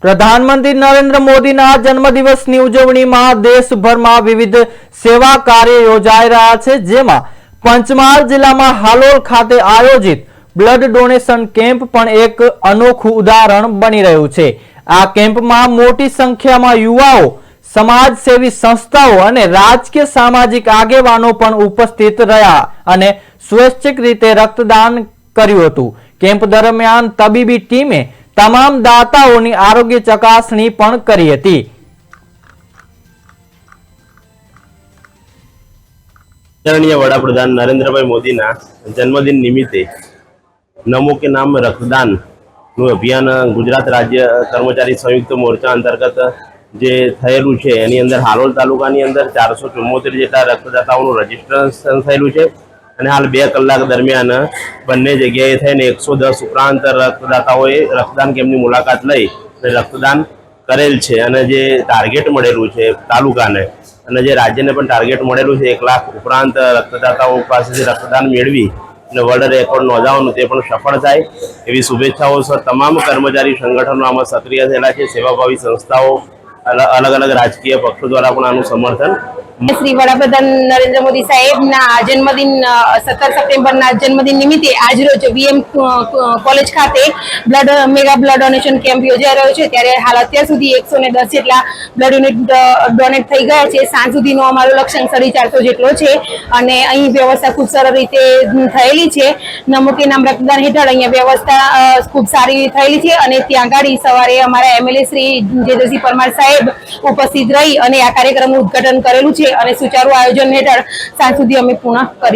પ્રધાનમંત્રી નરેન્દ્ર મોદીના જન્મદિવસની ઉજવણીમાં દેશભરમાં વિવિધ સેવા કાર્ય યોજાઈ રહ્યા છે, જેમાં પંચમહાલ જિલ્લામાં હાલોલ ખાતે આયોજિત બ્લડ ડોનેશન કેમ્પ પણ એક અનોખું ઉદાહરણ બની રહ્યું છે। આ કેમ્પમાં મોટી સંખ્યામાં યુવાઓ, સમાજસેવી સંસ્થાઓ અને રાજકીય સામાજિક આગેવાનો પણ ઉપસ્થિત રહ્યા અને સ્વૈચ્છિક રીતે રક્તદાન કર્યું હતું। કેમ્પ દરમિયાન તબીબી ટીમે તમામ દાતાઓની આરોગ્ય ચકાસણી પણ કરી હતી। आदरणीय वडाप्रधान नरेंद्रभाई मोदीना जन्मदिन निमित्ते नमो के नाम रक्तदान નું અભિયાન ગુજરાત રાજ્ય કર્મચારી સંયુક્ત મોરચા અંતર્ગત જે થયેલું છે એની અંદર હાલોલ તાલુકાની અંદર 474 જેટલા રક્તદાતાઓનું રજીસ્ટ્રેશન થયેલું છે અને હાલ 2 કલાક દરમિયાન બંને જગ્યાએ થઈને 110 ઉપરાંત રક્તદાતાઓએ રક્તદાન કેમ્પની મુલાકાત લઈ રક્તદાન કરેલ છે અને જે ટાર્ગેટ મળેલું છે તાલુકાને અને જે રાજ્યને પણ ટાર્ગેટ મળેલું છે 1 લાખ ઉપરાંત રક્તદાતાઓ પાસેથી રક્તદાન મેળવી અને વર્લ્ડ રેકોર્ડ નોંધાવવાનું તે પણ સફળ થાય એવી શુભેચ્છાઓ સર તમામ કર્મચારી સંગઠનો આમાં સક્રિય થયેલા છે। સેવાભાવી સંસ્થાઓ, અલગ અલગ રાજકીય પક્ષો દ્વારા પણ આનું સમર્થન श्री वडाप्रधान नरेंद्र मोदी साहेब ना जन्मदिन 17 सप्टेम्बर ना जन्मदिन निमित्ते आज रोज वीएम कॉलेज खाते मेगा ब्लड डोनेशन केम्प योजाई रह्यो छे। त्यारे हाल अत्यार सुधी 110 जेटला ब्लड डोनेट थई गया छे। सांज सुधीनो अमारो लक्ष्यांक 450 जेटलो छे अने अहीं व्यवस्था खूब सरळ रीते थयेली छे। नमो के नाम रक्तदान हेठळ अहीं व्यवस्था खूब सारी थयेली छे अने त्यां आगाड़ी सवारे अमारा एमएलए श्री जेदरसिंह परमार साहेब उपस्थित रही अने आ कार्यक्रमनुं उद्घाटन करेलुं छे અને સુચારુ આયોજન હેઠળ સાંજ સુધી અમે પૂર્ણ કરીશું।